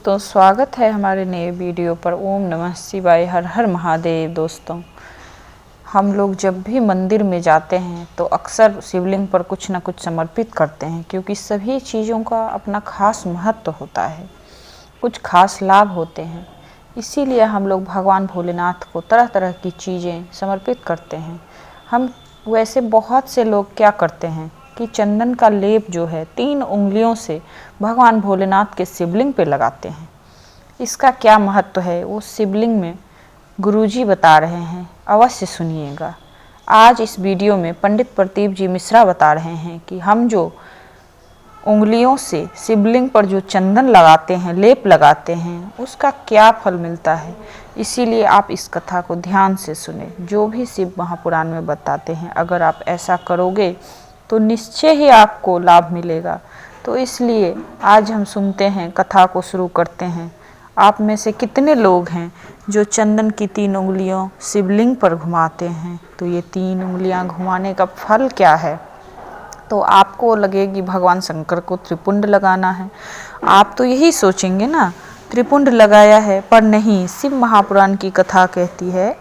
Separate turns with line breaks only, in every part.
दोस्तों, स्वागत है हमारे नए वीडियो पर। ओम नमः शिवाय, हर हर महादेव। दोस्तों, हम लोग जब भी मंदिर में जाते हैं तो अक्सर शिवलिंग पर कुछ न कुछ समर्पित करते हैं, क्योंकि सभी चीज़ों का अपना खास महत्व होता है, कुछ खास लाभ होते हैं। इसीलिए हम लोग भगवान भोलेनाथ को तरह तरह की चीज़ें समर्पित करते हैं। हम वैसे बहुत से लोग क्या करते हैं कि चंदन का लेप जो है 3 उंगलियों से भगवान भोलेनाथ के शिवलिंग पे लगाते हैं। इसका क्या महत्व है वो शिवलिंग में गुरुजी बता रहे हैं, अवश्य सुनिएगा। आज इस वीडियो में पंडित प्रदीप जी मिश्रा बता रहे हैं कि हम जो उंगलियों से शिवलिंग पर जो चंदन लगाते हैं, लेप लगाते हैं, उसका क्या फल मिलता है। इसीलिए आप इस कथा को ध्यान से सुने, जो भी शिव महापुराण में बताते हैं। अगर आप ऐसा करोगे तो निश्चय ही आपको लाभ मिलेगा। तो इसलिए आज हम सुनते हैं, कथा को शुरू करते हैं। आप में से कितने लोग हैं जो चंदन की 3 उंगलियों शिवलिंग पर घुमाते हैं? तो ये 3 उंगलियां घुमाने का फल क्या है? तो आपको लगेगी भगवान शंकर को त्रिपुंड लगाना है। आप तो यही सोचेंगे ना, त्रिपुंड लगाया है। पर नहीं, शिव महापुराण की कथा कहती है,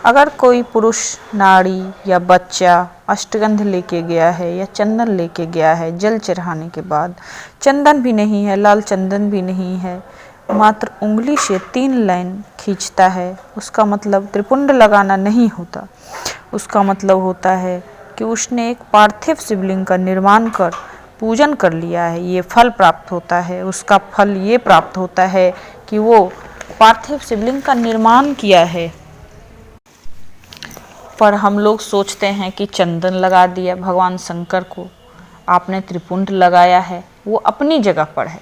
अगर कोई पुरुष, नारी या बच्चा अष्टगंध लेके गया है या चंदन लेके गया है, जल चढ़ाने के बाद चंदन भी नहीं है, लाल चंदन भी नहीं है, मात्र उंगली से 3 लाइन खींचता है, उसका मतलब त्रिपुंड लगाना नहीं होता। उसका मतलब होता है कि उसने एक पार्थिव शिवलिंग का निर्माण कर पूजन कर लिया है। ये फल प्राप्त होता है। उसका फल ये प्राप्त होता है कि वो पार्थिव शिवलिंग का निर्माण किया है। पर हम लोग सोचते हैं कि चंदन लगा दिया भगवान शंकर को, आपने त्रिपुंड लगाया है, वो अपनी जगह पर है।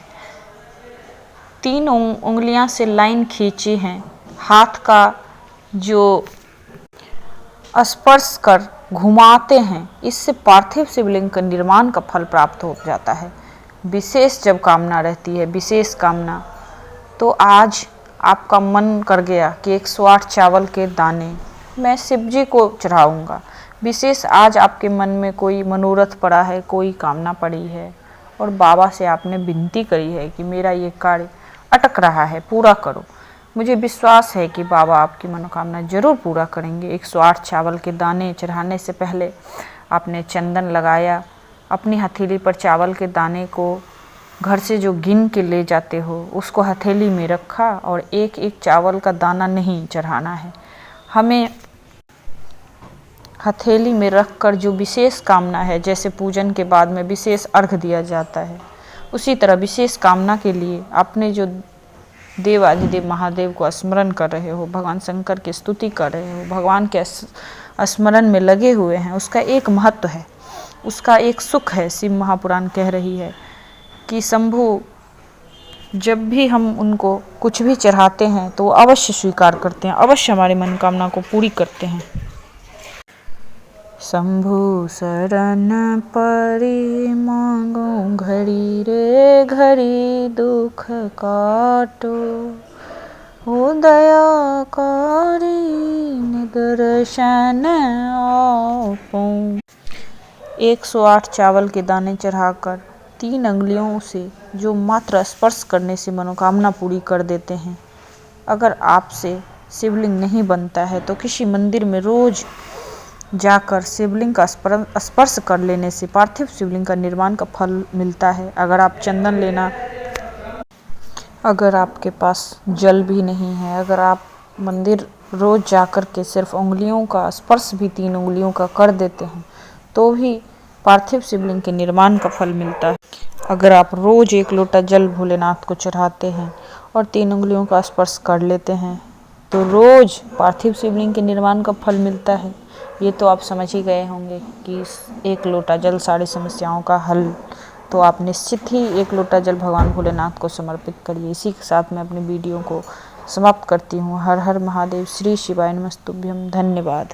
3 उंगलियां से लाइन खींची हैं, हाथ का जो स्पर्श कर घुमाते हैं, इससे पार्थिव शिवलिंग का निर्माण का फल प्राप्त हो जाता है। विशेष जब कामना रहती है, विशेष कामना, तो आज आपका मन कर गया कि 108 चावल के दाने मैं शिव जी को चढ़ाऊँगा। विशेष आज आपके मन में कोई मनोरथ पड़ा है, कोई कामना पड़ी है और बाबा से आपने विनती करी है कि मेरा ये कार्य अटक रहा है, पूरा करो। मुझे विश्वास है कि बाबा आपकी मनोकामना जरूर पूरा करेंगे। 108 चावल के दाने चढ़ाने से पहले आपने चंदन लगाया, अपनी हथेली पर चावल के दाने को घर से जो गिन के ले जाते हो उसको हथेली में रखा, और एक एक चावल का दाना नहीं चढ़ाना है। हमें हथेली में रखकर जो विशेष कामना है, जैसे पूजन के बाद में विशेष अर्घ दिया जाता है, उसी तरह विशेष कामना के लिए अपने जो देवाधिदेव महादेव को स्मरण कर रहे हो, भगवान शंकर की स्तुति कर रहे हो, भगवान के स्मरण में लगे हुए हैं, उसका एक महत्व है, उसका एक सुख है। शिव महापुराण कह रही है कि शंभु जब भी हम उनको कुछ भी चढ़ाते हैं तो वो अवश्य स्वीकार करते हैं, अवश्य हमारी मनोकामना को पूरी करते हैं। शंभु शरण परि मांगो, घड़ी रे घड़ी दुख काटो, हो दयाकारी निदर्शन आपो। 108 चावल के दाने चढ़ाकर 3 उंगलियों से जो मात्र स्पर्श करने से मनोकामना पूरी कर देते हैं। अगर आपसे शिवलिंग नहीं बनता है तो किसी मंदिर में रोज जाकर शिवलिंग का स्पर्श कर लेने से पार्थिव शिवलिंग का निर्माण का फल मिलता है। अगर आपके पास जल भी नहीं है, अगर आप मंदिर रोज जाकर के सिर्फ उंगलियों का स्पर्श भी 3 उंगलियों का कर देते हैं तो भी पार्थिव शिवलिंग के निर्माण का फल मिलता है। अगर आप रोज 1 लोटा जल भोलेनाथ को चढ़ाते हैं और 3 उंगलियों का स्पर्श कर लेते हैं तो रोज पार्थिव शिवलिंग के निर्माण का फल मिलता है। ये तो आप समझ ही गए होंगे कि 1 लोटा जल सारी समस्याओं का हल। तो आप निश्चित ही 1 लोटा जल भगवान भोलेनाथ को समर्पित करिए। इसी के साथ मैं अपनी वीडियो को समाप्त करती हूँ। हर हर महादेव। श्री शिवाय नमस्तुभ्यम। धन्यवाद।